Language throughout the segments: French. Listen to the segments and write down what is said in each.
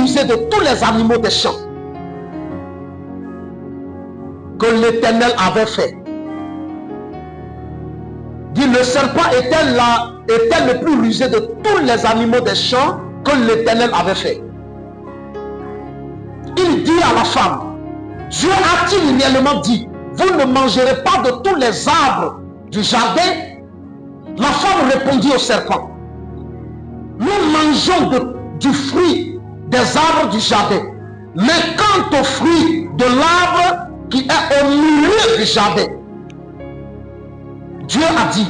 rusé de tous les animaux des champs que l'Éternel avait fait. Dit, le serpent était le plus rusé de tous les animaux des champs que l'Éternel avait fait. Il dit à la femme, Dieu a-t-il réellement dit, vous ne mangerez pas de tous les arbres du jardin? La femme répondit au serpent, nous mangeons du fruit des arbres du jardin, mais quant au fruit de l'arbre qui est au milieu du jardin, Dieu a dit,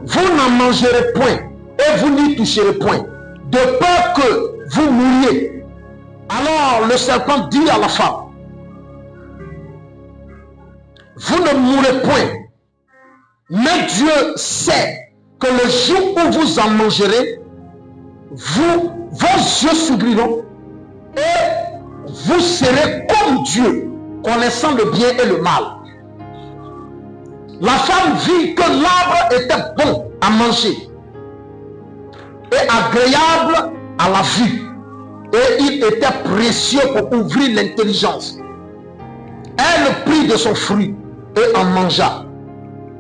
vous n'en mangerez point et vous n'y toucherez point, de peur que vous mouriez. Alors le serpent dit à la femme, vous ne mourrez point, mais Dieu sait que le jour où vous en mangerez, vos yeux s'ouvriront et vous serez comme Dieu, connaissant le bien et le mal. La femme vit que l'arbre était bon à manger et agréable à la vue, et il était précieux pour ouvrir l'intelligence. Elle prit de son fruit et en mangea.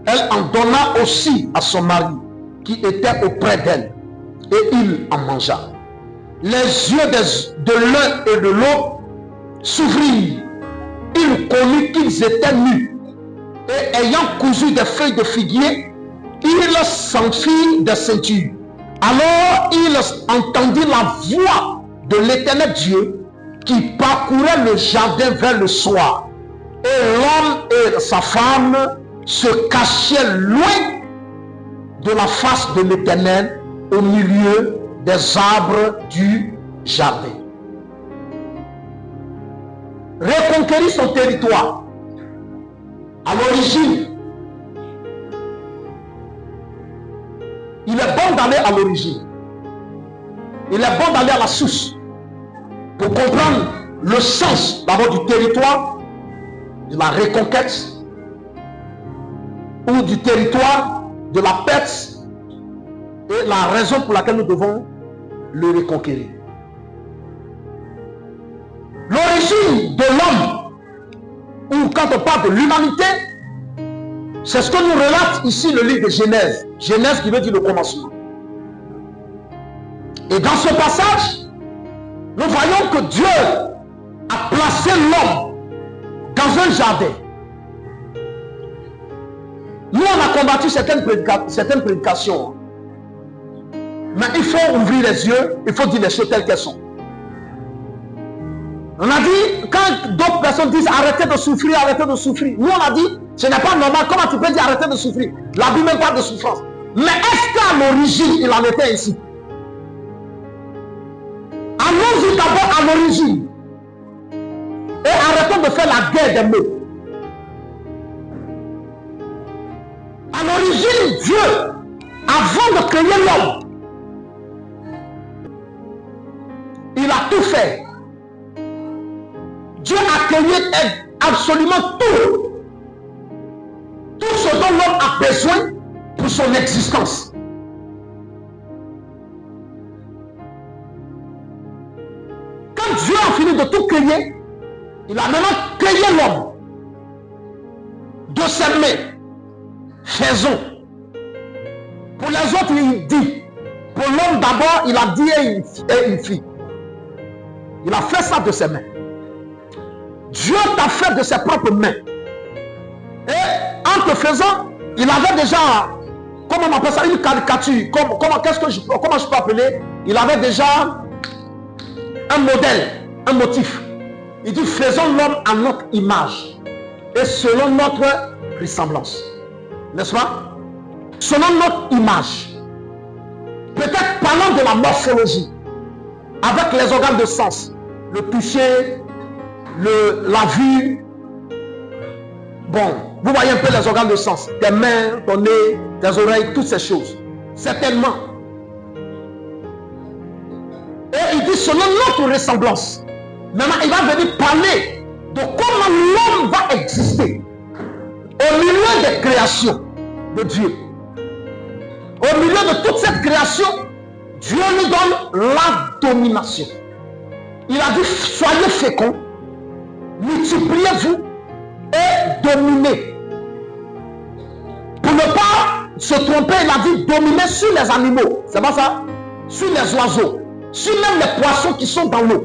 Elle en donna aussi à son mari qui était auprès d'elle, et il en mangea. Les yeux de l'un et de l'autre s'ouvrirent. Il connut qu'ils étaient nus, et ayant cousu des feuilles de figuier, il s'enfit des ceintures. Alors il entendit la voix de l'Éternel Dieu qui parcourait le jardin vers le soir. Et l'homme et sa femme se cachaient loin de la face de l'Éternel au milieu des arbres du jardin. Reconquérir son territoire. À l'origine, il est bon d'aller à l'origine. Il est bon d'aller à la source pour comprendre le sens d'abord du territoire, de la reconquête, ou du territoire, de la perte, et la raison pour laquelle nous devons le reconquérir. L'origine de l'homme, ou quand on parle de l'humanité, c'est ce que nous relate ici le livre de Genèse. Genèse qui veut dire le commencement. Et dans ce passage, nous voyons que Dieu a placé l'homme dans un jardin. Nous, on a combattu certaines prédications. Mais il faut ouvrir les yeux, il faut dire les choses telles qu'elles sont. On a dit, quand d'autres personnes disent arrêtez de souffrir, nous on a dit, ce n'est pas normal, comment tu peux dire arrêtez de souffrir? La Bible même parle de souffrance. Mais est-ce qu'à l'origine, il en était ainsi? Allons-y d'abord à l'origine. Et arrêtons de faire la guerre des mots. À l'origine, Dieu, avant de créer l'homme, il a tout fait. Dieu a créé absolument tout. Tout ce dont l'homme a besoin pour son existence. Quand Dieu a fini de tout créer, il a maintenant créé l'homme. De ses mains, faisons. Pour les autres, il dit. Pour l'homme d'abord, il a dit et une fille. Il a fait ça de ses mains. Dieu t'a fait de ses propres mains. Et en te faisant, il avait déjà, comment on appelle ça, une caricature. Comment je peux appeler? Il avait déjà un modèle, un motif. Il dit, faisons l'homme à notre image et selon notre ressemblance. N'est-ce pas? Selon notre image. Peut-être parlant de la morphologie, avec les organes de sens, le toucher, la vue. Bon, vous voyez un peu les organes de sens, tes mains, ton nez, tes oreilles, toutes ces choses. Certainement. Et il dit selon notre ressemblance. Maintenant, il va venir parler de comment l'homme va exister au milieu des créations de Dieu. Au milieu de toute cette création, Dieu nous donne la domination. Il a dit, soyez féconds, multipliez-vous et dominez. Pour ne pas se tromper, il a dit dominer sur les animaux. C'est pas ça? Sur les oiseaux, sur même les poissons qui sont dans l'eau,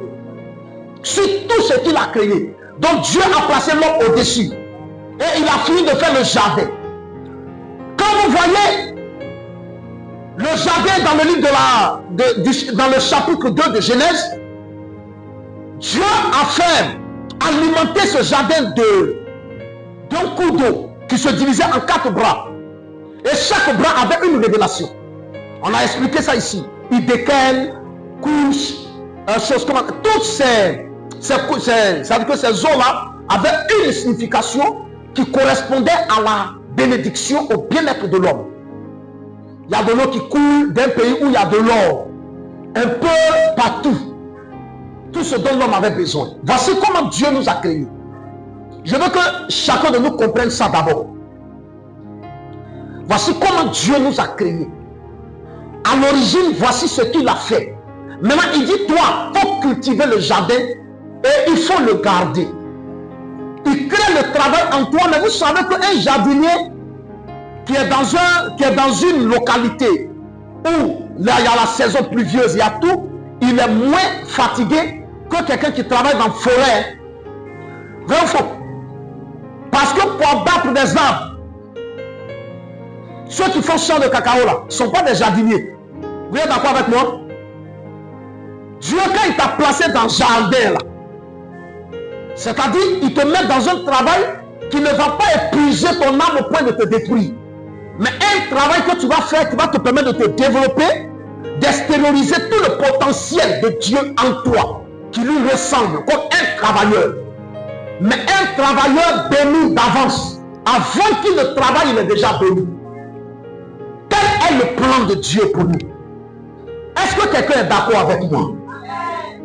sur tout ce qu'il a créé. Donc Dieu a placé l'homme au-dessus. Et il a fini de faire le jardin. Quand vous voyez le jardin dans le livre dans le chapitre 2 de Genèse, Dieu a fait alimenter ce jardin d'un coup d'eau qui se divisait en 4 bras. Et chaque bras avait une révélation. On a expliqué ça ici. Idékel, couche, choses comme toutes c'est-à-dire que ces eaux-là avaient une signification qui correspondait à la bénédiction, au bien-être de l'homme. Il y a de l'eau qui coule d'un pays où il y a de l'or, un peu partout. Tout ce dont l'homme avait besoin. Voici comment Dieu nous a créés. Je veux que chacun de nous comprenne ça d'abord. Voici comment Dieu nous a créés. À l'origine, voici ce qu'il a fait. Maintenant, il dit, toi, il faut cultiver le jardin et il faut le garder. Il crée le travail en toi, mais vous savez qu'un jardinier qui est dans une localité où là, il y a la saison pluvieuse, il y a tout, il est moins fatigué que quelqu'un qui travaille dans la forêt. Vrai ou faux? Parce que pour abattre des arbres, ceux qui font champ de cacao là, ne sont pas des jardiniers. Vous êtes d'accord avec moi? Dieu, quand il t'a placé dans le jardin là, c'est-à-dire, il te met dans un travail qui ne va pas épuiser ton âme au point de te détruire. Mais un travail que tu vas faire qui va te permettre de te développer, d'extérioriser tout le potentiel de Dieu en toi, qui lui ressemble comme un travailleur. Mais un travailleur béni d'avance. Avant qu'il ne travaille, il est déjà béni. Tel est le plan de Dieu pour nous. Est-ce que quelqu'un est d'accord avec moi?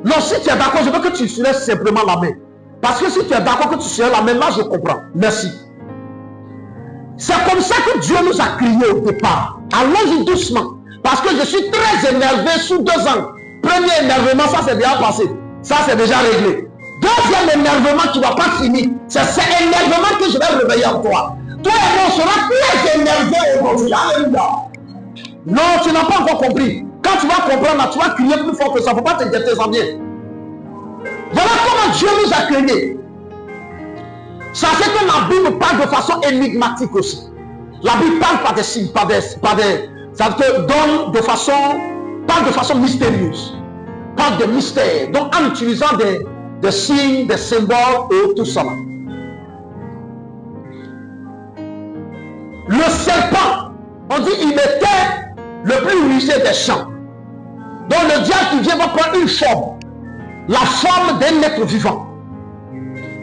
Non, si tu es d'accord, je veux que tu soulèves simplement la main. Parce que si tu es d'accord que tu soulèves la main, là je comprends. Merci. C'est comme ça que Dieu nous a créés au départ. Allons-y doucement. Parce que je suis très énervé sous 2 ans. Premier énervement, ça c'est déjà passé. Ça c'est déjà réglé. Deuxième énervement qui ne va pas finir. C'est cet énervement que je vais réveiller en toi. Toi et moi, on sera très énervé aujourd'hui. Alléluia. Non, tu n'as pas encore compris. Quand tu vas comprendre, tu vas crier plus fort que ça. Il ne faut pas te guetter ça bien. Voilà comment Dieu nous a créés. Sachez que la Bible parle de façon énigmatique aussi. La Bible parle par des signes, ça donne de façon mystérieuse. Parle de mystère. Donc en utilisant des signes, des symboles et tout ça. Le serpent, on dit il était le plus rusé des champs. Donc le diable qui vient va prendre une forme. La forme d'un être vivant.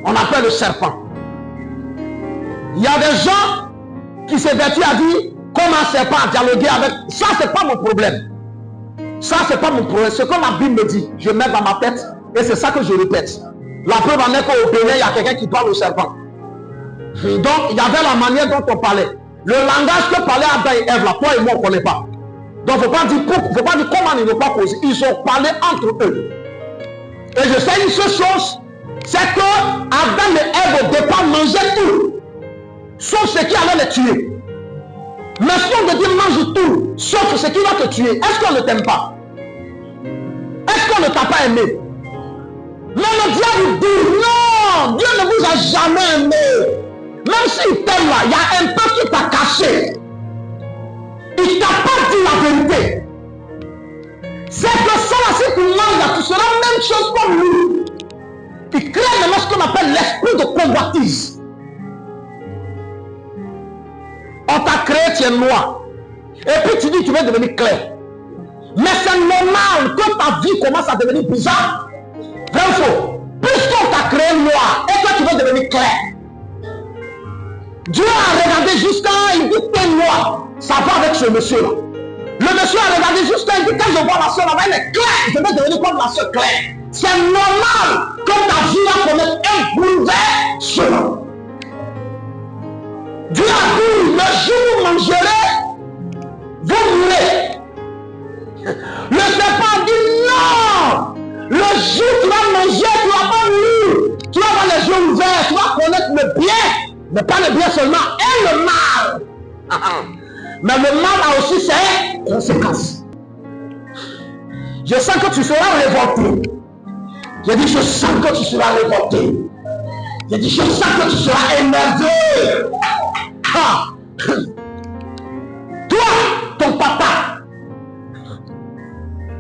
On appelle le serpent. Il y a des gens qui s'évertuent à dire comment un serpent a dialogué avec. Ça, c'est pas mon problème. Ça, c'est pas mon problème. Ce que la Bible me dit, je mets dans ma tête et c'est ça que je répète. La preuve en est qu'au Bénin, il y a quelqu'un qui parle au serpent. Donc, il y avait la manière dont on parlait. Le langage que parlait Adam et Ève, là, toi et moi, on ne connaît pas. Donc, il ne faut pas dire comment ils n'ont pas causé. Ils ont parlé entre eux. Et je sais une seule chose, c'est que Adam et Ève au départ mangeaient tout, sauf ce qui allait les tuer. Mais si on te dit mange tout, sauf ce qui va te tuer, est-ce qu'on ne t'aime pas? Est-ce qu'on ne t'a pas aimé? Mais le diable dit non, Dieu ne vous a jamais aimé. Même s'il t'aime là, il y a un peu qui t'a caché. Il ne t'a pas dit la vérité. C'est que ça, si tu manges là, tu seras la même chose comme lui. Il crée maintenant ce qu'on appelle l'esprit de convoitise. On t'a créé, tu es noir. Et puis tu dis tu veux devenir clair. Mais c'est normal que ta vie commence à devenir bizarre. Vrai ou faux? Puisqu'on t'a créé noir et que tu veux devenir clair. Dieu a regardé jusqu'à il dit t'es noir. Ça va avec ce monsieur-là. Le monsieur a regardé jusqu'à il dit quand je vois la soeur là-bas, elle est claire. Je vais devenir comme la soeur claire. C'est normal que ta vie va connaître un bouleversement. Dieu a dit, le jour où vous mangerez, vous mourrez. Le serpent a dit non. Le jour où tu vas manger, tu ne vas pas mourir. Tu vas avoir les yeux ouverts, tu vas connaître le bien, mais pas le bien seulement, et le mal. Mais le mal a aussi ses conséquences. Je sens que tu seras révolté. J'ai dit, je sens que tu seras révolté. J'ai dit, je sens que tu seras énervé. Ah. Toi, ton papa,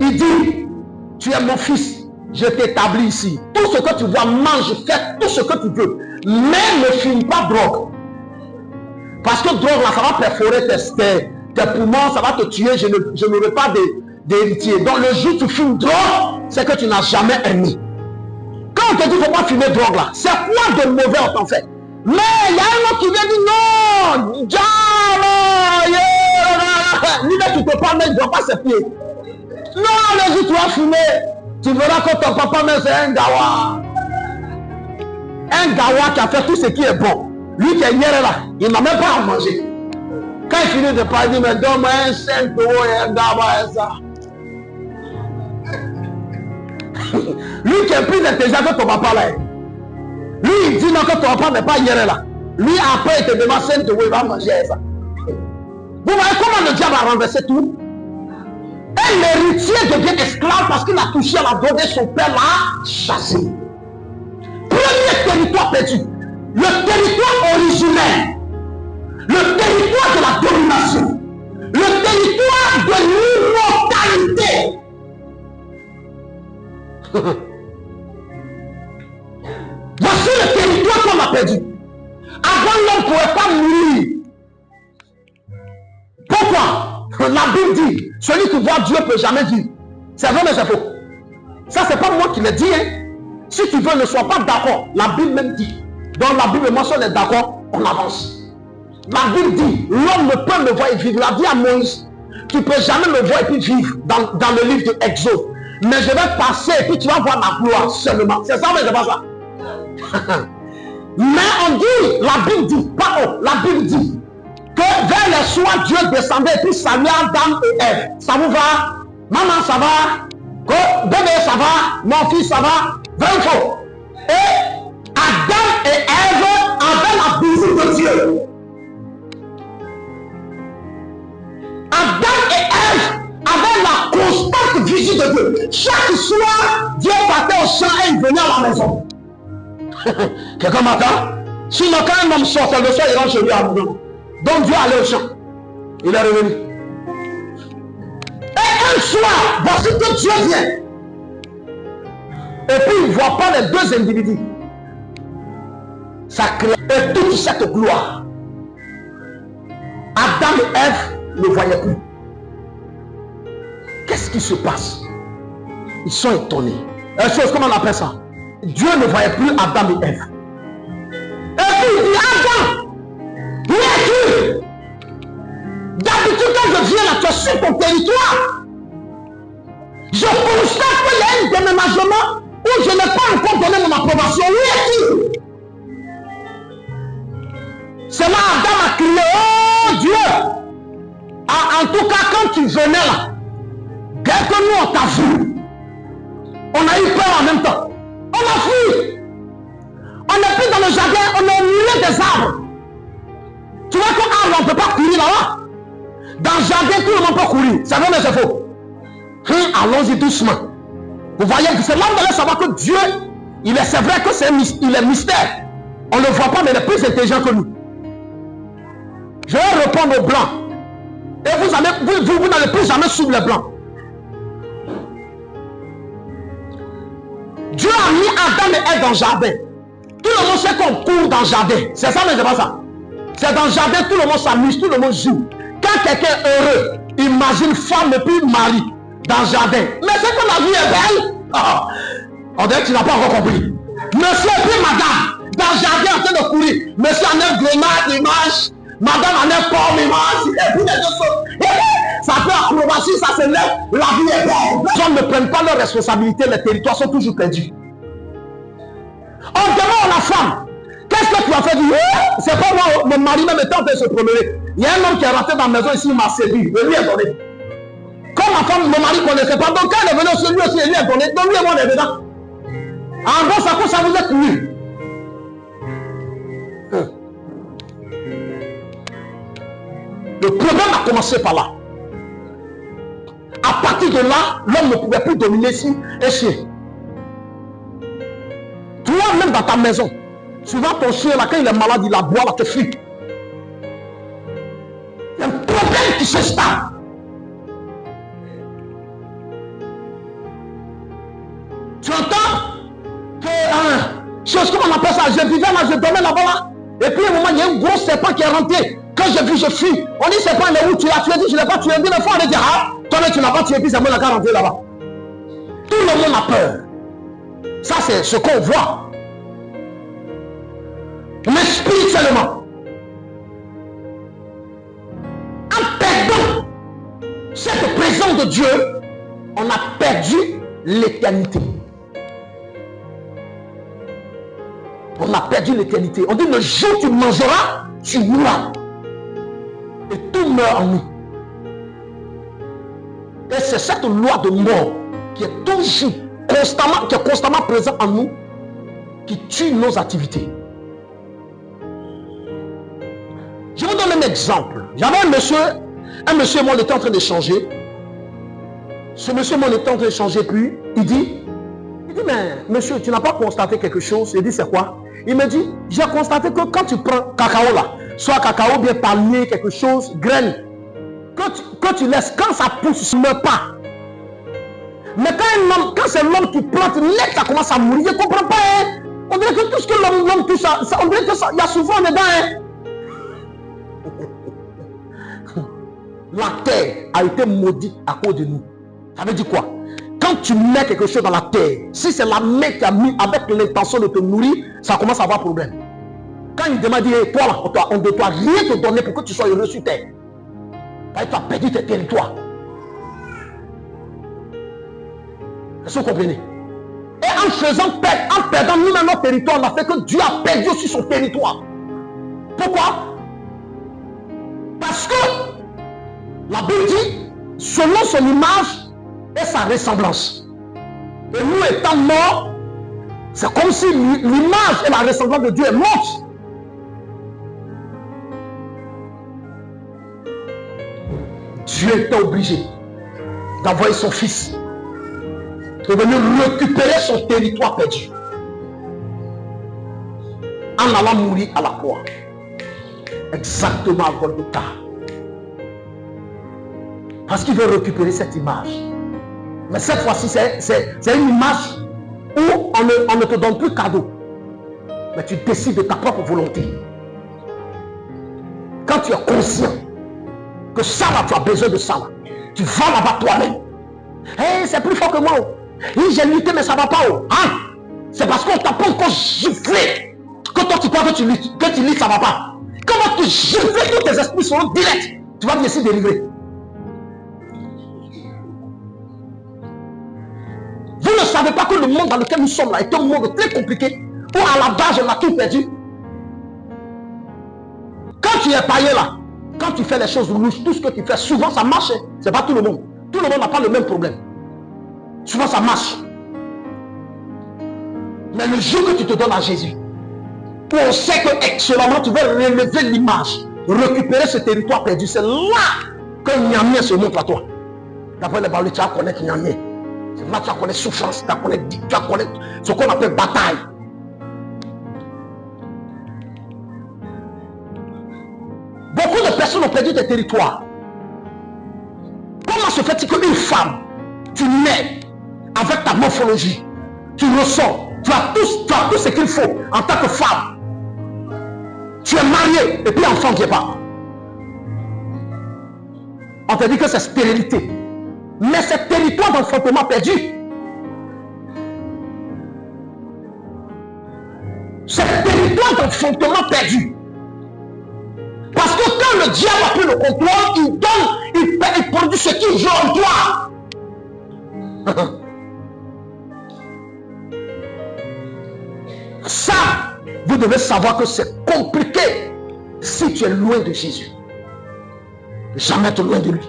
il dit, tu es mon fils, je t'établis ici. Tout ce que tu vois, mange, fais tout ce que tu veux. Mais ne fume pas drogue. Parce que drogue, là, ça va perforer tes poumons, ça va te tuer. Je n'aurai pas d'héritier. Donc, le jour où tu fumes drogue, c'est que tu n'as jamais aimé. Quand on te dit qu'il ne faut pas fumer drogue, là, c'est quoi de mauvais on t'en fait? Mais il y a un autre qui vient dire non, lui-même tu te parles, mais il ne doit pas se pieds. Non, le jour où tu vas fumer, tu verras que ton papa, mais c'est un gawa. Un gawa qui a fait tout ce qui est bon. Lui qui est hier là, il n'a même pas à manger. Quand il finit de parler, il dit, mais donne-moi un 5 € et un gawa et ça. Lui qui est plus intelligent que ton papa là. Lui il dit non que ton papa n'est pas hier là. Lui après il te demande 5 €, il va manger ça. Vous voyez comment le diable a renversé tout? Et l'héritier devient esclave parce qu'il a touché à la drogue et son père l'a chassé. Premier territoire perdu. Le territoire originel. Le territoire de la domination. Le territoire de l'immortalité. Voici le territoire qu'on a perdu. Avant, l'homme ne pouvait pas mourir. Pourquoi? La Bible dit, celui qui voit Dieu ne peut jamais vivre. C'est vrai mais c'est faux. Ça, c'est pas moi qui le dis. Hein. Si tu veux, ne sois pas d'accord. La Bible même dit. Dans la Bible, moi, si on est d'accord, on avance. La Bible dit, l'homme ne peut me voir et vivre. La vie à Moïse, tu ne peux jamais me voir et puis vivre dans le livre de Exode. Mais je vais passer et puis tu vas voir ma gloire seulement. C'est ça, mais c'est pas ça. Mais on dit, la Bible dit, pardon, la Bible dit que vers les soirs, Dieu descendait et puis saluait Adam et Ève. Ça vous va? Maman, ça va? Bébé, ça va? Mon fils, ça va? Vrai ou faux? Et Adam et Ève avaient la visite de Dieu. Adam et Ève avaient la constante visite de Dieu. Chaque soir, Dieu partait au champ et il venait à la maison. Quelqu'un m'entend? Sinon, quand un homme sortait le soir, il rentre chez lui à la maison. Donc Dieu allait au champ. Il est revenu. Et un soir, voici que Dieu vient. Et puis il ne voit pas les deux individus. Ça crée et toute cette gloire. Adam et Ève ne voyaient plus. Qu'est-ce qui se passe? Ils sont étonnés. Comment on appelle ça? Dieu ne voyait plus Adam et Ève. Et puis il dit, Adam, où es-tu? D'habitude quand je viens là, tu es sur ton territoire. Je constate qu'il y a un déménagement où je n'ai pas encore donné mon approbation. Où es-tu? C'est là Adam a crié, oh Dieu! En tout cas, quand tu venais là, dès que nous on t'a vu, on a eu peur en même temps. On a fui. On n'est plus dans le jardin, on est au milieu des arbres. Tu vois qu'un arbre, on ne peut pas courir là-bas. Dans le jardin, tout le monde peut courir. C'est vrai, mais c'est faux. Allons-y doucement. Vous voyez, c'est là où vous allez savoir que Dieu, c'est vrai que il est mystère. On ne le voit pas, mais il est plus intelligent que nous. Je vais répondre aux blancs. Et vous n'allez plus jamais suivre les blancs. Dieu a mis Adam et Ève dans le jardin. Tout le monde sait qu'on court dans le jardin. C'est ça, mais c'est pas ça. C'est dans le jardin, tout le monde s'amuse, tout le monde joue. Quand quelqu'un est heureux, imagine femme et puis mari dans le jardin. Mais c'est que la vie est belle. On dirait que tu n'as pas encore compris. Monsieur et puis madame, dans le jardin en train de courir. Monsieur en est grenade, il marche. Madame en est pomme, il marche. Et puis les deux choses. Ça peut acrobatie, ça se lève. La vie est belle. Les gens ne prennent pas leurs responsabilités, les territoires sont toujours perdus. On demande à la femme, qu'est-ce que tu as fait? C'est pas moi, mon mari même était en train de se promener. Il y a un homme qui est rentré dans la maison ici, il m'a séduit. Je lui ai donné. Quand ma femme, mon mari ne connaissait pas. Donc quand elle est venue aussi, lui aussi, lui est donné. Donc lui et moi, on est dedans. En gros, ça cause ça vous êtes nuls. Le problème a commencé par là. À partir de là, l'homme ne pouvait plus dominer ici et chien. Toi-même dans ta maison, souvent ton chien, là, quand il est malade, il aboie, là, te fuit. Il y a un problème qui s'installe. Tu entends que, chose comme on appelle ça, je vivais là, je dormais là-bas, là. Et puis à un moment, il y a un gros serpent qui est rentré. Quand j'ai vu, je fuis. On dit, serpent, il est où? Tu l'as tué? Je ne l'ai pas tué. Une fois, on dit, ah, toi, tu n'as pas tué, puis c'est moi qui est rentré là-bas. Tout le monde a peur. Ça, c'est ce qu'on voit. Mais spirituellement, en perdant cette présence de Dieu, on a perdu l'éternité. On a perdu l'éternité. On dit le jour où tu mangeras, tu mourras. Et tout meurt en nous. Et c'est cette loi de mort qui est toujours constamment présente en nous, qui tue nos activités. Je vous donne un exemple. J'avais un monsieur, moi, on était en train d'échanger. Ce monsieur, moi, on était en train d'échanger, puis il dit, mais monsieur, tu n'as pas constaté quelque chose? Il dit, c'est quoi? Il me dit, j'ai constaté que quand tu prends cacao là, soit cacao, bien palmier, quelque chose, graine, que tu laisses, quand ça pousse, tu ne meurs pas. Mais quand c'est l'homme qui plante, net, ça commence à mourir. Je ne comprends pas. Hein? On dirait que tout ce que l'homme touche, on dirait que ça, il y a souvent dedans. Hein? La terre a été maudite à cause de nous. Ça veut dire quoi? Quand tu mets quelque chose dans la terre, si c'est la main qui a mis avec l'intention de te nourrir, ça commence à avoir problème. Quand il demande, hey, toi là, on ne doit rien te donner pour que tu sois heureux sur terre. Tu as perdu tes territoires. Est-ce que vous comprenez? Et en perdant nous-mêmes notre territoire, on a fait que Dieu a perdu aussi son territoire. Pourquoi? Parce que la Bible dit, selon son image et sa ressemblance. Et nous étant morts, c'est comme si l'image et la ressemblance de Dieu est morte. Dieu était obligé d'envoyer son fils de venir récupérer son territoire perdu en allant mourir à la croix. Exactement à Golgotha. Parce qu'il veut récupérer cette image. Mais cette fois-ci, c'est une image où on ne te donne plus cadeau. Mais tu décides de ta propre volonté. Quand tu es conscient que ça là, tu as besoin de ça là, tu vas là-bas toi-même. Hey, c'est plus fort que moi. Oui, j'ai lutté, mais ça ne va pas. Hein? C'est parce qu'on t'a pas encore giflé que toi tu crois que tu luttes, ça ne va pas. Comment tu gifles, tous tes esprits seront directs. Tu vas bien s'y délivrer. Vous ne savez pas que le monde dans lequel nous sommes là est un monde très compliqué où à la base on a tout perdu. Quand tu es païen là, quand tu fais les choses louches, tout ce que tu fais, souvent ça marche. Ce n'est pas tout le monde. Tout le monde n'a pas le même problème. Souvent ça marche. Mais le jour que tu te donnes à Jésus, où on sait que excellemment tu veux relever l'image, récupérer ce territoire perdu, c'est là que Niamien se montre à toi. D'après les balles, tu vas connaître Niamien. C'est là que tu vas connaître souffrance, tu vas connaître ce qu'on appelle bataille. Beaucoup de personnes ont perdu des territoires. Comment se fait-il qu'une femme, tu nais avec ta morphologie, tu ressors, tu as tout ce qu'il faut en tant que femme. Tu es marié et puis enfant ne vient pas. On te dit que c'est stérilité. Mais c'est territoire d'enfantement perdu. C'est territoire d'enfantement perdu. Parce que quand le diable a pris le contrôle, il produit ce qu'il veut en toi. Ça, vous devez savoir que c'est compliqué si tu es loin de Jésus. Jamais être loin de lui.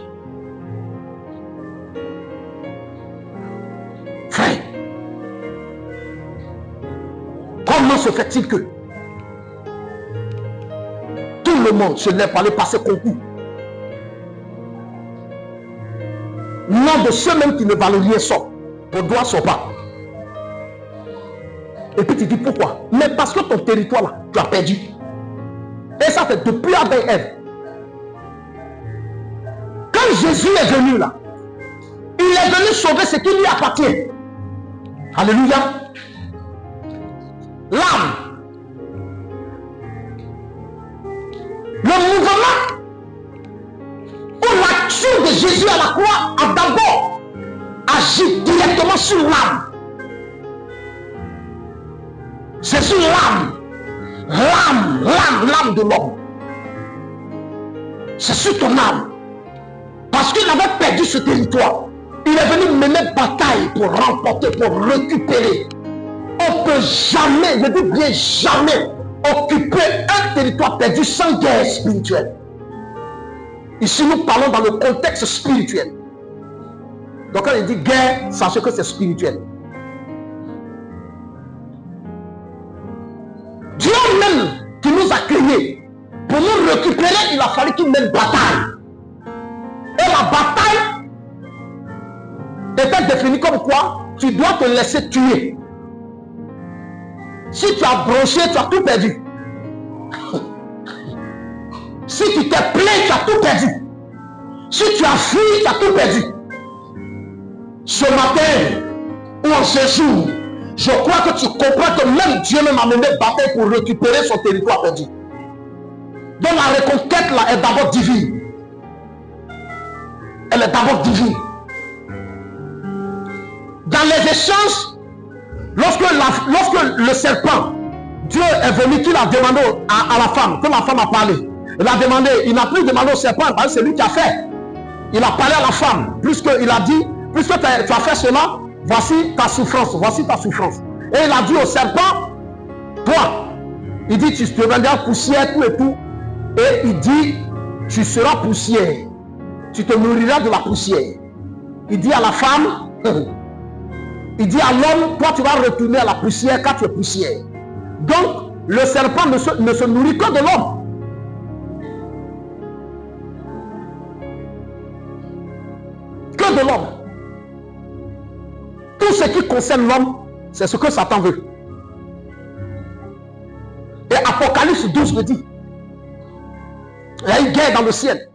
se fait-il que tout le monde se lève pour aller passer concours? Non, de ceux-mêmes qui ne valent rien sortent. Vos doigts ne sortent pas. Et puis tu dis pourquoi? Mais parce que ton territoire là, tu as perdu. Et ça fait depuis Adam et Ève. Quand Jésus est venu là, il est venu sauver ce qui lui appartient. Alléluia. L'âme. Le mouvement ou l'action de Jésus à la croix a d'abord agi directement sur l'âme. C'est sur l'âme. L'âme de l'homme. C'est sur ton âme. Parce qu'il avait perdu ce territoire. Il est venu mener bataille pour remporter, pour récupérer. On ne peut jamais, je dis bien jamais, occuper un territoire perdu sans guerre spirituelle. Ici, nous parlons dans le contexte spirituel. Donc, quand il dit guerre, sachez que c'est spirituel. Dieu même qui nous a créés, pour nous récupérer, il a fallu qu'il mène bataille. Et la bataille était définie comme quoi? Tu dois te laisser tuer. Si tu as broché, tu as tout perdu. Si tu t'es plaint, tu as tout perdu. Si tu as fui, tu as tout perdu. Ce matin, ou en ce jour, je crois que tu comprends que même Dieu même a mené bataille pour récupérer son territoire perdu. Donc la reconquête là est d'abord divine. Elle est d'abord divine. Dans les échanges, lorsque le serpent, Dieu est venu, qu'il a demandé à la femme, que la femme a parlé. Il a demandé, il n'a plus demandé au serpent, parce que c'est lui qui a fait. Il a parlé à la femme, puisqu'il a dit, puisque tu as fait cela, voici ta souffrance, voici ta souffrance. Et il a dit au serpent, toi, il dit, tu te vendras poussière, tout et tout. Et il dit, tu seras poussière. Tu te nourriras de la poussière. Il dit à la femme, il dit à l'homme, toi tu vas retourner à la poussière car tu es poussière. Donc, le serpent ne se nourrit que de l'homme. Que de l'homme. Tout ce qui concerne l'homme, c'est ce que Satan veut. Et Apocalypse 12 le dit. Il y a une guerre dans le ciel.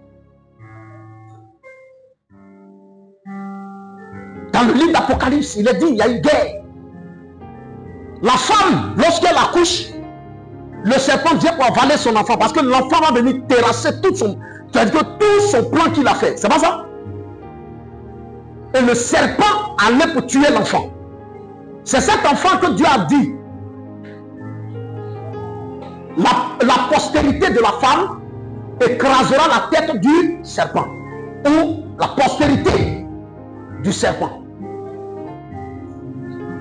Dans le livre d'Apocalypse, il est dit, il y a une guerre. La femme, lorsqu'elle accouche, le serpent vient pour avaler son enfant, parce que l'enfant va venir terrasser tout son plan qu'il a fait. C'est pas ça? Et le serpent allait pour tuer l'enfant. C'est cet enfant que Dieu a dit. La postérité de la femme écrasera la tête du serpent. Ou la postérité du serpent.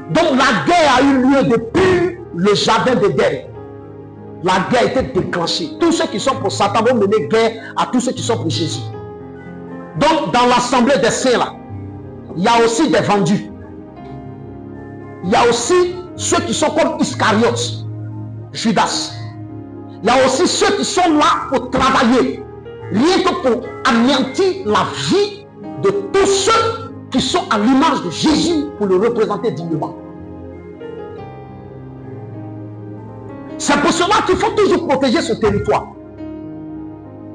Donc la guerre a eu lieu depuis le jardin d'Éden. La guerre a été déclenchée. Tous ceux qui sont pour Satan vont mener guerre à tous ceux qui sont pour Jésus. Donc dans l'assemblée des saints là, il y a aussi des vendus. Il y a aussi ceux qui sont comme Iscariote, Judas. Il y a aussi ceux qui sont là pour travailler, rien que pour anéantir la vie de tous ceux qui sont à l'image de Jésus pour le représenter dignement. C'est pour cela qu'il faut toujours protéger ce territoire.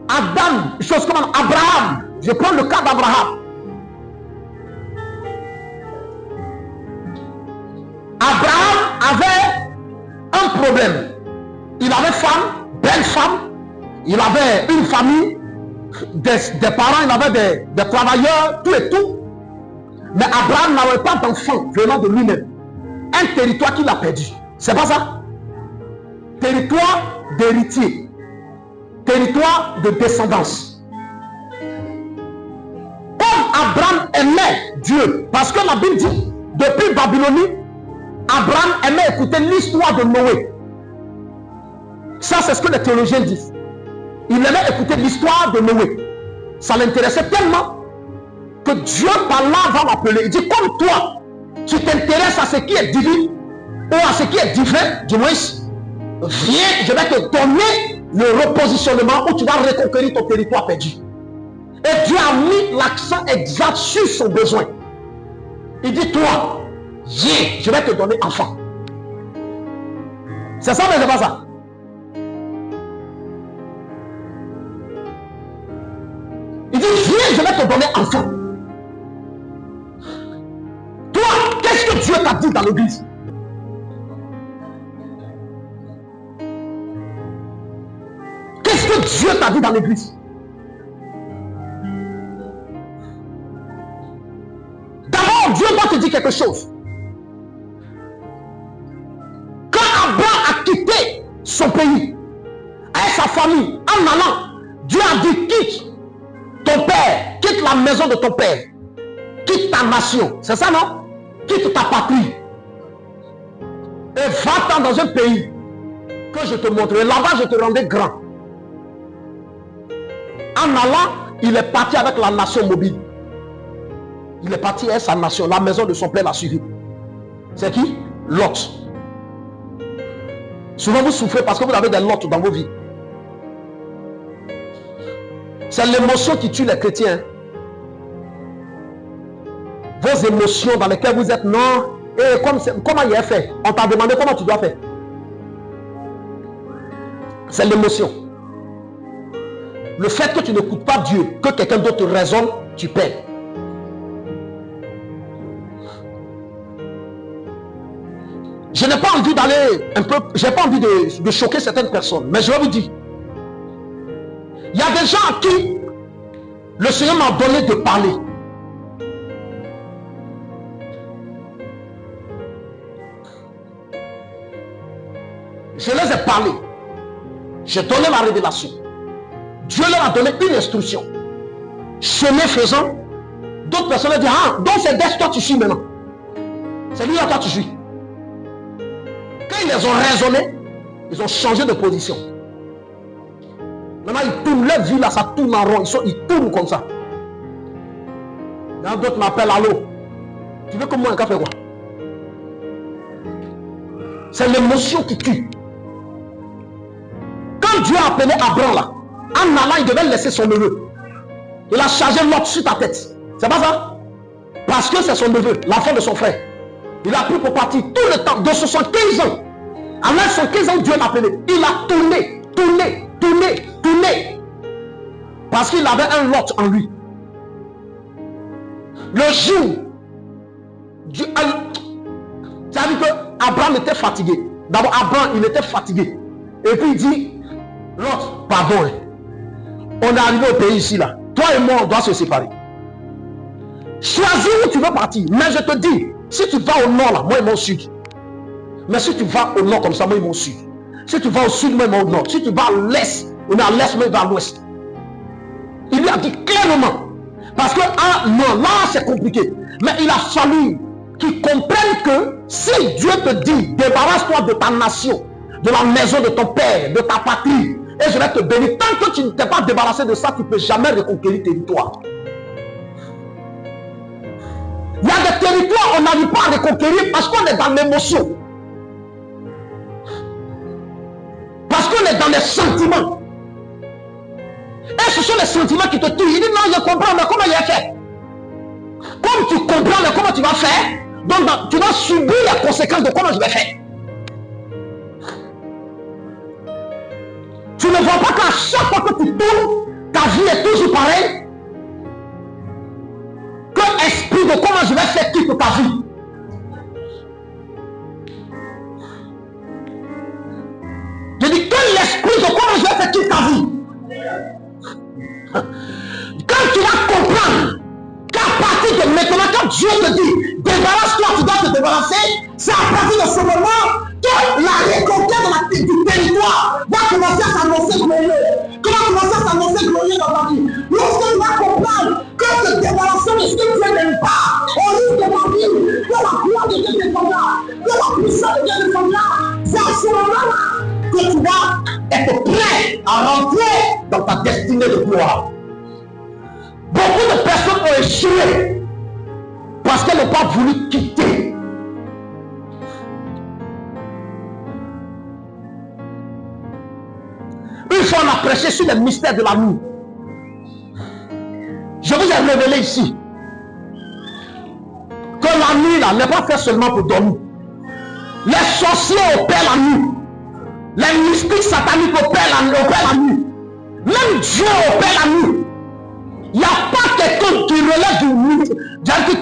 Adam, chose comme Abraham, je prends le cas d'Abraham. Abraham avait un problème. Il avait femme, belle femme, il avait une famille, des parents, il avait des travailleurs, tout et tout. Mais Abraham n'avait pas d'enfant venant de lui-même. Un territoire qu'il a perdu. C'est pas ça? Territoire d'héritier. Territoire de descendance. Comme Abraham aimait Dieu, parce que la Bible dit, depuis Babylonie, Abraham aimait écouter l'histoire de Noé. Ça, c'est ce que les théologiens disent. Il aimait écouter l'histoire de Noé. Ça l'intéressait tellement que Dieu par là va l'appeler. Il dit, comme toi, tu t'intéresses à ce qui est divin ou à ce qui est divin, du moins, viens, je vais te donner le repositionnement où tu vas reconquérir ton territoire perdu. Et Dieu a mis l'accent exact sur son besoin. Il dit, toi, viens, je vais te donner enfant. C'est ça, mais c'est pas ça. Il dit, viens, je vais te donner enfant. Toi, qu'est-ce que Dieu t'a dit dans l'église? Qu'est-ce que Dieu t'a dit dans l'église? D'abord, Dieu doit te dire quelque chose. Quand Abraham a quitté son pays, avec sa famille, en allant, Dieu a dit, quitte ton père, quitte la maison de ton père, quitte ta nation. C'est ça, non? Quitte ta patrie. Et va-t'en dans un pays que je te montrerai. Là-bas, je te rendrai grand. En allant, il est parti avec la nation mobile. Il est parti avec sa nation. La maison de son père l'a suivi. C'est qui? Lot. Souvent vous souffrez parce que vous avez des Lot dans vos vies. C'est l'émotion qui tue les chrétiens. Vos émotions dans lesquelles vous êtes, non. Et comment il est fait? On t'a demandé comment tu dois faire. C'est l'émotion. Le fait que tu n'écoutes pas Dieu, que quelqu'un d'autre te raisonne, tu perds. Je n'ai pas envie d'aller un peu, j'ai pas envie de choquer certaines personnes, mais je vais vous dire, il y a des gens à qui le Seigneur m'a donné de parler. Je les ai parlé. J'ai donné la révélation. Dieu leur a donné une instruction. Chemin faisant, d'autres personnes disent, ah, donc c'est Des toi tu suis maintenant. C'est lui à toi tu suis. Quand ils les ont raisonnés, ils ont changé de position. Maintenant ils tournent, leur vie là, ça tourne en rond, ils tournent comme ça. D'autres m'appellent, allô, tu veux que moi un café quoi? C'est l'émotion qui tue. Quand Dieu a appelé Abraham là, en allant, il devait laisser son neveu. Il a chargé l'autre sur ta tête. C'est pas ça? Parce que c'est son neveu, l'enfant de son frère. Il a pris pour partir tout le temps, de 75 ans. À l'âge de 75 ans, Dieu l'a appelé. Il a tourné. Parce qu'il avait un Lot en lui. Le jour, Dieu, ça veut dire que Abraham était fatigué. D'abord, Abraham, il était fatigué. Et puis il dit, Lot, pardon. On est arrivé au pays ici là. Toi et moi, on doit se séparer. Choisis où tu veux partir. Mais je te dis, si tu vas au nord là, moi et moi au sud. Mais si tu vas au nord comme ça, moi et moi au sud. Si tu vas au sud, moi et moi au nord. Si tu vas à l'est, on est à l'est, moi et moi à l'ouest. Il lui a dit clairement. Parce que non, là c'est compliqué. Mais il a fallu qu'il comprenne que si Dieu te dit, débarrasse-toi de ta nation, de la maison de ton père, de ta patrie, et je vais te bénir. Tant que tu ne t'es pas débarrassé de ça, tu ne peux jamais reconquérir tes territoires. Il y a des territoires on n'arrive pas à reconquérir parce qu'on est dans l'émotion. Parce qu'on est dans les sentiments. Et ce sont les sentiments qui te tuent. Il dit non, je comprends, mais comment il a fait? Comme tu comprends, mais comment tu vas faire? Donc tu vas subir les conséquences de comment je vais faire. Tu ne vois pas qu'à chaque fois que tu tournes, ta vie est toujours pareille. Que esprit de comment je vais faire quitte ta vie. Je dis que l'esprit de comment je vais faire quitte ta vie. Quand tu vas comprendre qu'à partir de maintenant, quand Dieu te dit débarrasse-toi, tu dois te débarrasser, c'est à partir de ce moment que la reconquête du territoire va commencer à s'annoncer glorieux. Comment commencer à s'annoncer glorieux dans ta vie? Lorsque tu vas comprendre que te débarrasser de ce que Dieu n'aime pas, au risque de ta vie, que la gloire de Dieu descendra, que la puissance de Dieu descendra, c'est à ce moment-là que tu vas être prêt à rentrer dans ta destinée de gloire. Beaucoup de personnes ont échoué parce qu'elles n'ont pas voulu quitter. Une fois on a prêché sur les mystères de la nuit. Je vous ai révélé ici que la nuit là n'est pas faite seulement pour dormir. Les sorciers opèrent la nuit. Les mystiques sataniques opèrent la nuit. Même Dieu opère la nuit. Il n'y a pas quelqu'un qui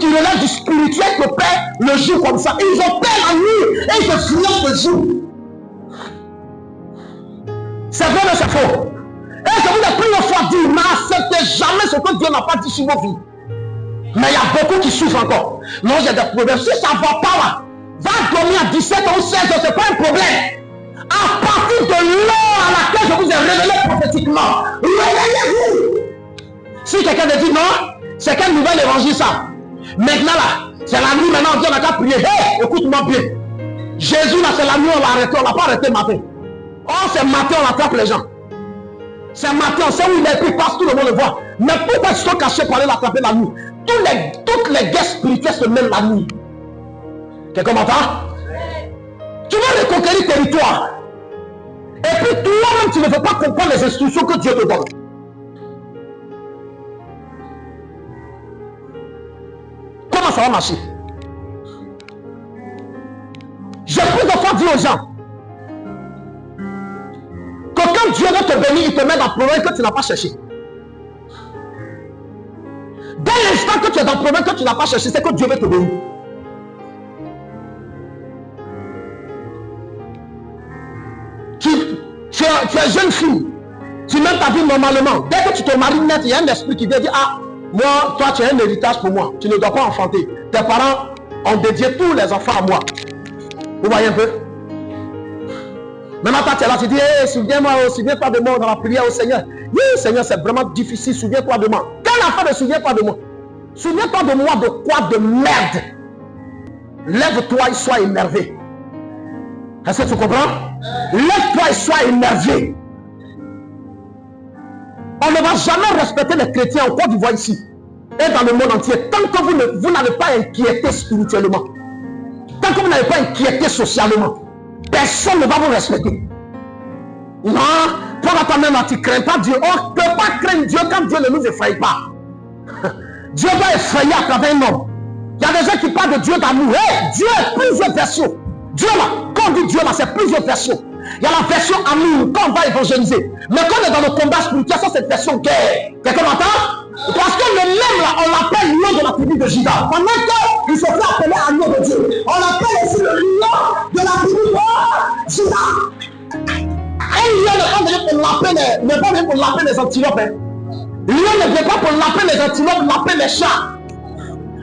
relève du spirituel qui opère le jour comme ça. Ils opèrent la nuit et ils se financent le jour. C'est vrai mais c'est faux. Et je vous ai plusieurs fois dit, n'acceptez jamais ce que Dieu n'a pas dit sur vos vies. Mais il y a beaucoup qui souffrent encore. Non, j'ai des problèmes. Si ça ne va pas là, va dormir à 17 ou 16 ans, ce n'est pas un problème. À partir de l'heure à laquelle je vous ai révélé prophétiquement, réveillez-vous. Si quelqu'un te dit non, c'est quel nouvel évangile ça? Maintenant là, c'est la nuit, maintenant Dieu n'a qu'à prier. Hey, écoute-moi bien. Jésus là, c'est la nuit, on l'a arrêté, on ne l'a pas arrêté matin. Oh, c'est matin, on attrape les gens. C'est matin, on sait où il est, puis passe, tout le monde le voit. Mais pourquoi ils sont cachés pour aller l'attraper la nuit? Toutes les guerres spirituelles se mènent la nuit. Quelqu'un m'entend? Tu veux reconquérir territoire. Et puis toi-même, tu ne veux pas comprendre les instructions que Dieu te donne. Comment ça va marcher? J'ai plus de fois dit aux gens que quand Dieu veut te bénir, il te met dans le problème que tu n'as pas cherché. Dès l'instant que tu es dans le problème que tu n'as pas cherché, c'est que Dieu veut te bénir. Tu es jeune fille, tu mènes ta vie normalement. Dès que tu te maries net, il y a un esprit qui vient dire, ah, moi, toi, tu as un héritage pour moi. Tu ne dois pas enfanter. Tes parents ont dédié tous les enfants à moi. Vous voyez un peu? Maintenant, tu es là, tu dis, hey, souviens-toi de moi dans la prière au Seigneur. Oui, Seigneur, c'est vraiment difficile, souviens-toi de moi. Quel enfant ne souviens-toi de moi? Souviens-toi de moi de quoi? De merde. Lève-toi et sois énervé. Est-ce que tu comprends? Lève-toi et sois énervé. On ne va jamais respecter les chrétiens en Côte d'Ivoire ici et dans le monde entier tant que vous n'avez pas inquiété spirituellement, tant que vous n'avez pas inquiété socialement. Personne ne va vous respecter. Non, toi ta même tu ne crains pas Dieu. On ne peut pas craindre Dieu quand Dieu ne nous effraie pas. Dieu va effrayer à travers un homme. Il y a des gens qui parlent de Dieu d'amour. Hey, Dieu est plusieurs versions. Dieu là, quand on dit Dieu là, c'est plusieurs versions. Il y a la version amour, quand on va évangéliser. Mais quand on est dans le combat spirituel, ça c'est la version guerre. Quelqu'un m'entend? Parce que le même là, on l'appelle lion de la tribu de Juda. Pendant qu'il se fait appeler agneau de Dieu, on l'appelle aussi le lion de la tribu de Juda. Un lion n'est pas venu pour laper les antilopes. Lion ne vient pas pour laper les antilopes, laper les chats.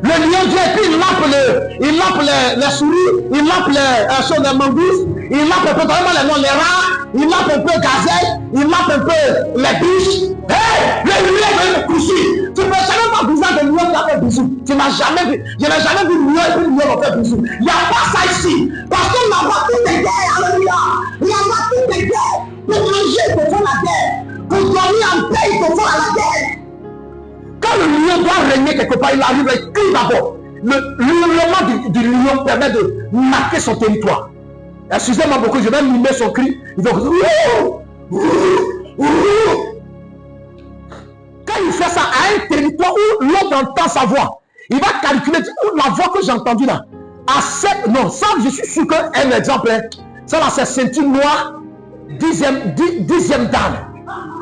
Le lion vient et puis il lappe les souris, il lappe les mangoustes, il lappe un peu vraiment les rats, il lappe un peu gazelle, il lappe un peu les biches. Hey, le lion vient me coucher. Tu ne peux jamais voir besoin de lion qui a fait bisou. Tu n'as jamais vu. Je n'ai jamais vu lion et puis lion qui a fait bisou. Il n'y a pas ça ici. Parce qu'on n'a pas toutes les guerres, alléluia. Il n'y a pas toutes les guerres. Pour manger, il te faut la guerre. Pour dormir en paix, il te faut la guerre. Quand le lion doit régner quelque part, il arrive et crie d'abord. Le hurlement du lion permet de marquer son territoire. Excusez-moi beaucoup, je vais mimer son cri. Il va dire, quand il fait ça à un territoire où l'autre entend sa voix, il va calculer la voix que j'ai entendue là. Non, ça je suis sûr qu'un exemple, ça là c'est ceinture noire, 10e dame.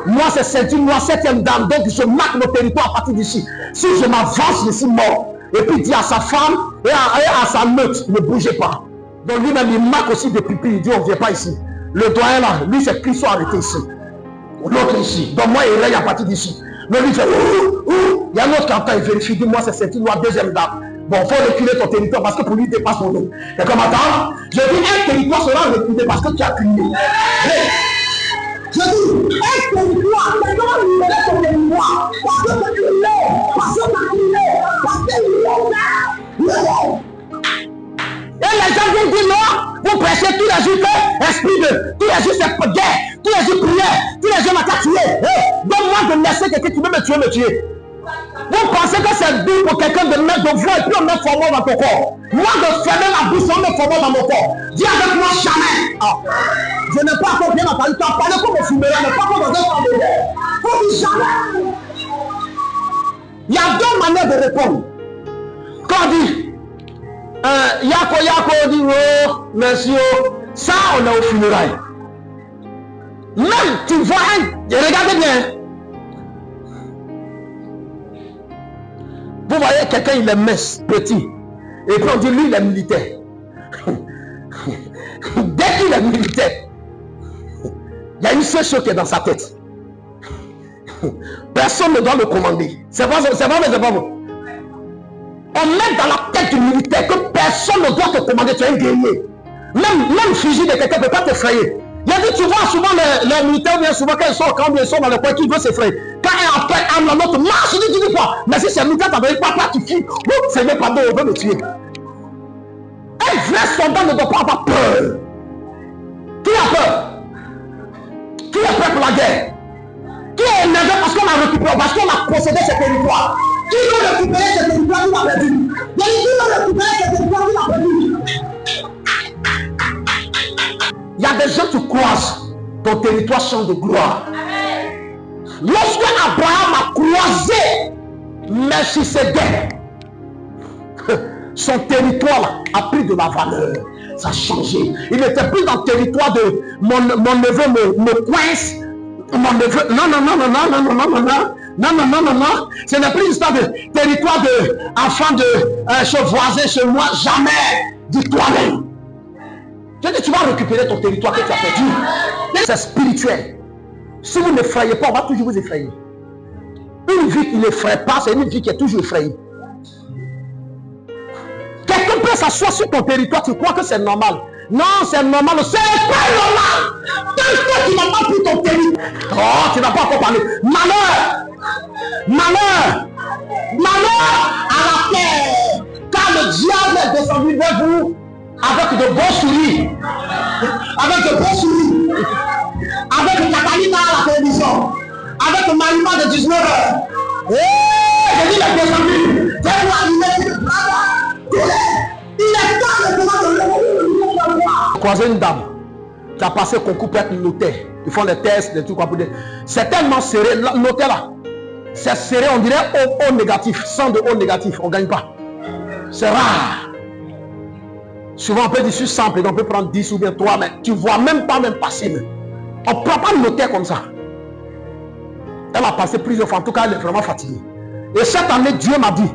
Moi c'est ceinture noire, 7e dame. Donc je marque mon territoire à partir d'ici. Si je m'avance, je suis mort. Et puis il dit à sa femme et à sa meute, ne bougez pas. Donc lui-même il marque aussi des pupilles. Il dit on ne vient pas ici. Le doyen là, lui c'est qu'ils sont arrêtés ici. L'autre ici. Donc moi il règne à partir d'ici. Mais lui fait il y a un autre qui entend, il vérifie, dit moi c'est ceinture noire, 2e dame. Bon, il faut reculer ton territoire parce que pour lui il dépasse mon nom. Et comme attends, je dis un territoire sera reculé parce que tu as crié. Je dis, un territoire, c'est comment libérer ton territoire? Parce que tu l'es, parce que tu as crié, parce que tu l'es. Et les gens viennent dire non, vous prêchez tous les jours que esprit de, tous les jours c'est guerre, tous les jours prière, tous les jours on a qu'à tuer. Donne-moi de laisser quelqu'un qui veut me tuer, me tuer. Vous pensez que c'est doux pour quelqu'un de mettre de voix et puis on met formol dans ton corps. Moi, de fermer la bouche, on met formol dans mon corps. Dis avec moi jamais. Ah. Je n'ai pas encore bien entendu. Tu as parlé comme au funéraire, mais pas comme dans un camp de guerre. Faut dire jamais. Il y a deux manières de répondre. Quand on dit Yako, on dit oh, merci, oh. Ça, on est au funérailles. Même, tu vois, regardez bien. Vous voyez quelqu'un, il est mince, petit. Et puis on dit, lui, il est militaire. Dès qu'il est militaire, il y a une seule chose qui est dans sa tête. Personne ne doit le commander. C'est pas mais c'est pas bon. On met dans la tête du militaire que personne ne doit te commander. Tu es un guerrier. Même fusil de quelqu'un ne peut pas t'effrayer. Il a dit, tu vois, souvent les militaires viennent souvent quand ils sont au camp, ils sont dans le coin, qui veut s'effrayer. Quand un appel âme la nôtre, marche, tu dis quoi? Mais si c'est militaire, t'as dit, papa, tu fuis. C'est même pas deux, on veut me tuer. Un vrai soldat ne doit pas avoir peur. Qui a peur? Qui a peur pour la guerre? Qui est énervé parce qu'on a récupéré, parce qu'on a possédé ce territoire? Qui veut récupérer ce territoire qu'il a perdu? Il a dit, qui veut récupérer ce territoire qu'il a perdu? Il y a des gens qui croisent, ton territoire change de gloire. Lorsque Abraham a croisé Melchisedec, son territoire a pris de la valeur. Ça a changé. Il n'était plus dans le territoire de mon neveu me coince. Mon neveu. Non. Ce n'est plus une histoire de territoire de enfant de chez voisin, chez moi. Jamais. Dis-toi même. Je dis, tu vas récupérer ton territoire que tu as perdu. C'est spirituel. Si vous n'effrayez pas, on va toujours vous effrayer. Une vie qui n'effraie pas, c'est une vie qui est toujours effrayée. Quelqu'un peut s'asseoir sur ton territoire, tu crois que c'est normal. Non, c'est normal. C'est pas normal. Tant que tu n'as pas pris ton territoire. Oh, tu n'as pas encore parlé. Malheur à la terre. Car le diable est descendu vers vous avec de bons souris. Avec le Catalina à la télévision. Avec le Marima de 19h. Je dis le descendu. Il est temps de pouvoir croiser une dame qui a passé concours pour être notaire. Ils font des tests, des trucs quoi pour dire. C'est tellement serré, le notaire là. C'est serré, on dirait O négatif, 100 de O négatif, on ne gagne pas. C'est rare. Souvent on peut dire sur 100, on peut prendre 10 ou bien 3, mais tu ne vois même pas passer. Même. On ne prend pas le notaire comme ça. Elle a passé plusieurs fois, en tout cas elle est vraiment fatiguée. Et cette année, Dieu m'a dit,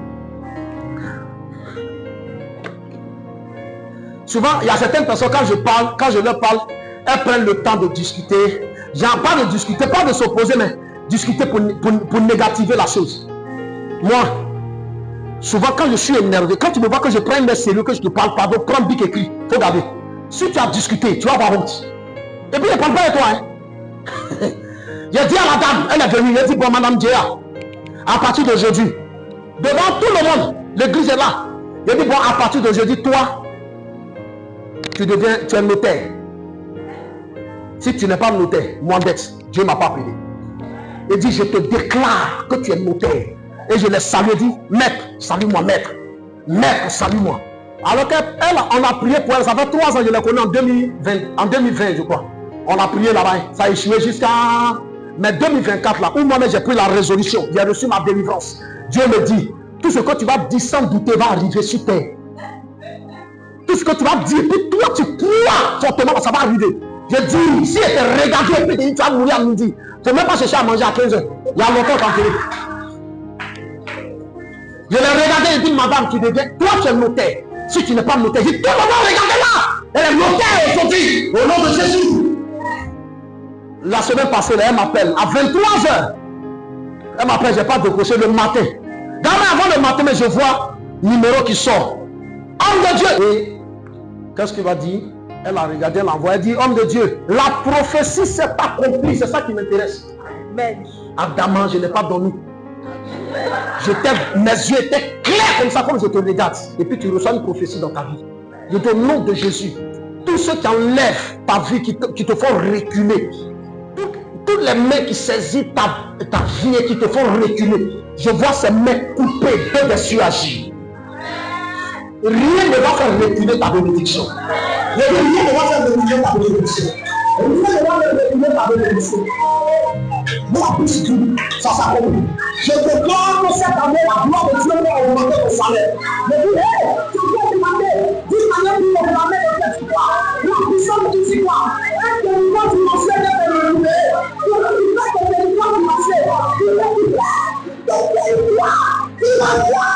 souvent, il y a certaines personnes, quand je leur parle, elles prennent le temps de discuter. Genre, pas de discuter, pas de s'opposer, mais discuter pour négativer la chose. Moi, souvent, quand je suis énervé, quand tu me vois que je prends un sérieux, que je te parle, pardon, prends bic écrit, il faut garder. Si tu as discuté, tu vas avoir honte. Et puis, je ne parle pas de toi. Hein. J'ai dit à la dame, elle est venue, elle dit, bon, madame Djéa, à partir d'aujourd'hui, devant tout le monde, l'église est là. J'ai dit, bon, à partir d'aujourd'hui, toi, tu es notaire. Si tu n'es pas notaire, Moindex, Dieu ne m'a pas appelé. Il dit, je te déclare que tu es notaire. Et je l'ai salué, dit, maître, salue-moi, maître. Maître, salue-moi. Alors qu'elle, on a prié pour elle, ça fait 3 ans, je l'ai connue en 2020, je crois. On a prié là-bas, ça a échoué jusqu'à... Mais 2024, là, où moi-même j'ai pris la résolution, j'ai reçu ma délivrance. Dieu me dit, tout ce que tu vas dire sans douter va arriver sur terre. Tout ce que tu vas dire, puis toi tu crois fortement que ça va arriver. Je dis, si elle te regarde et puis tu vas mourir à midi, tu ne peux même pas chercher à manger à 15h. Il y a longtemps quand tu es. Je l'ai regardé et dit, madame, tu deviens, toi tu es notaire. Si tu n'es pas notaire, je dis, tout le monde, regardez-la. Elle est notaire aujourd'hui, au nom de Jésus. La semaine passée, elle m'appelle à 23h. Elle m'appelle, je n'ai pas décroché le matin. Avant le matin, mais je vois numéro qui sort. Homme de Dieu. Et qu'est-ce qu'il va dire? Elle a regardé, elle envoie, elle dit, homme de Dieu, la prophétie s'est accomplie, c'est ça qui m'intéresse. Amen. Adamant, je n'ai pas dormi. Mes yeux étaient clairs comme ça, comme je te regarde. Et puis tu reçois une prophétie dans ta vie. Je te nom de Jésus. Tous ceux qui enlèvent ta vie, qui te font reculer, toutes les mains qui saisissent ta vie et qui te font reculer, Je vois ses mains coupées, Dieu des cieux agir. Rien ne va faire reculer ta bénédiction. Rien ne va faire reculer ta bénédiction. Rien ne va faire reculer ta bénédiction. Moi, plus que ça s'accomplit. Je déclare que cette année, la gloire de Dieu va augmenter ton salaire. Mais dis, hey, tu peux demander, d'une manière pour proclamer le fait de quoi, la puissance de tout quoi, un territoire financier vient de le trouver. Pour récupérer ton territoire financier, pour récupérer ton territoire financier.